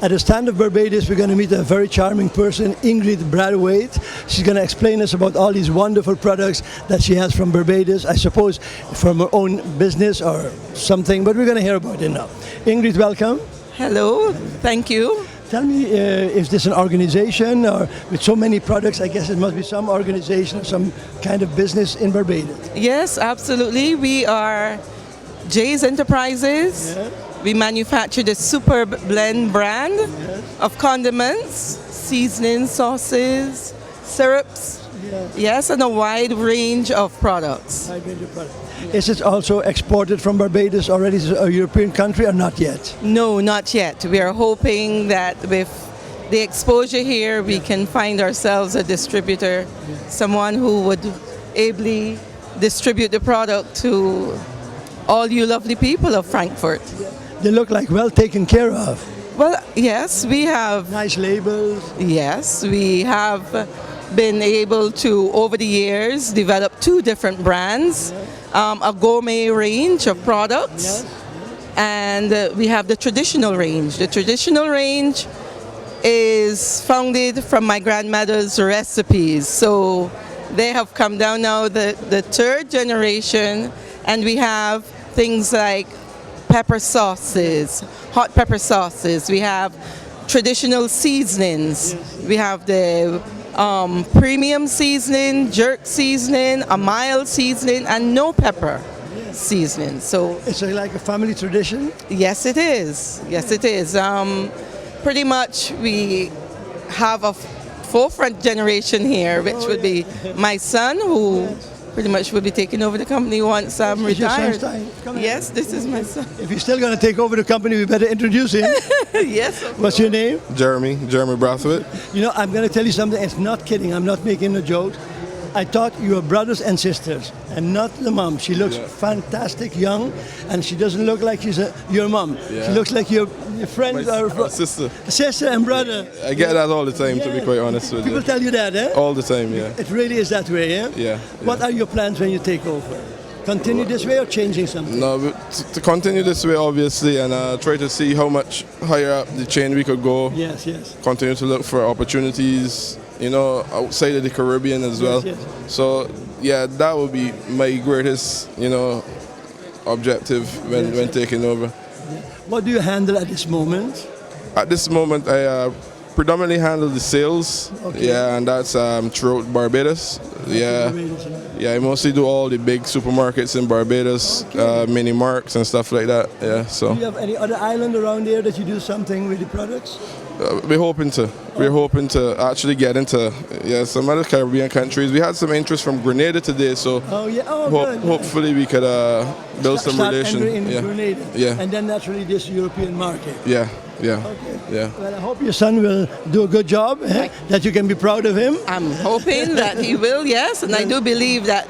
At the stand of Barbados, we're going to meet a very charming person, Ingrid Brathwaite. She's going to explain us about all these wonderful products that she has from Barbados, I suppose from her own business or something, but we're going to hear about it now. Ingrid, welcome. Hello, thank you. Tell me, is this an organization or with so many products, I guess it must be some organization or some kind of business in Barbados? Yes, absolutely. We are Jay's Enterprises. Yeah. We manufacture the Super Blend brand of condiments, seasoning, sauces, syrups, yes, and a wide range of products. Is it also exported from Barbados already to a European country or not yet? No, not yet. We are hoping that with the exposure here, we can find ourselves a distributor, someone who would ably distribute the product to all you lovely people of Frankfurt. They look like well taken care of. Well, yes, we have. Nice labels. Yes, we have been able to, over the years, develop 2 different brands, a gourmet range of products, and we have the traditional range. The traditional range is founded from my grandmother's recipes. So they have come down now, the 3rd generation, and we have things like pepper sauces, hot pepper sauces. We have traditional seasonings. We have the premium seasoning, jerk seasoning, a mild seasoning, and no pepper seasoning. So it's like a family tradition? Yes, it is. Yes, it is. Pretty much we have a forefront generation here, which would be my son, who pretty much will be taking over the company once I'm retired. Yes, this is my son. If you're still going to take over the company, we better introduce him. Yes. What's your name? Jeremy Brathwaite. You know, I'm going to tell you something. It's not kidding. I'm not making a joke. I thought you were brothers and sisters, and not the mom. She looks fantastic, young, and she doesn't look like she's your mom. Yeah. She looks like your friend or sister. Sister and brother. I get that all the time, to be quite honest with you. People tell you that, eh? All the time, yeah. It really is that way, eh? Yeah. What are your plans when you take over? Continue this way or changing something? No, to continue this way, obviously, and try to see how much higher up the chain we could go. Yes, yes. Continue to look for opportunities, you know, outside of the Caribbean as well. Yes. So, yeah, that would be my greatest, you know, objective when taking over. What do you handle at this moment? At this moment, I predominantly handle the sales, and that's throughout Barbados. Yeah, I mostly do all the big supermarkets in Barbados, mini marks and stuff like that. Yeah, so. Do you have any other island around there that you do something with the products? We're hoping to. We're hoping to actually get into some other Caribbean countries. We had some interest from Grenada today, so hopefully we could build some relations. In Grenada. Yeah. And then naturally this European market. Yeah. Okay. Yeah. Well, I hope your son will do a good job, that you can be proud of him. I'm hoping that he will, yes, and I do believe that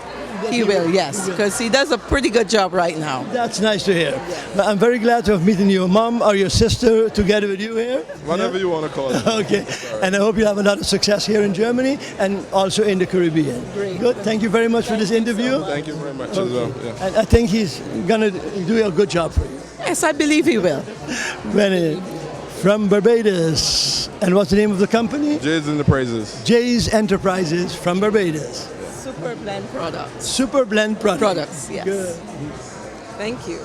he will, yes, because he does a pretty good job right now. That's nice to hear. Well, I'm very glad to have meeting your mom or your sister together with you here. Whatever you want to call it. Okay. And I hope you have a lot of success here in Germany and also in the Caribbean. Great. Good. Thank you very much for this interview. Thank you very much as well. Yeah. And I think he's going to do a good job for you. Yes, I believe he will. From Barbados. And what's the name of the company? Jay's Enterprises. Jay's Enterprises from Barbados. Super Blend products. Super Blend products. Yes. Good. Thank you.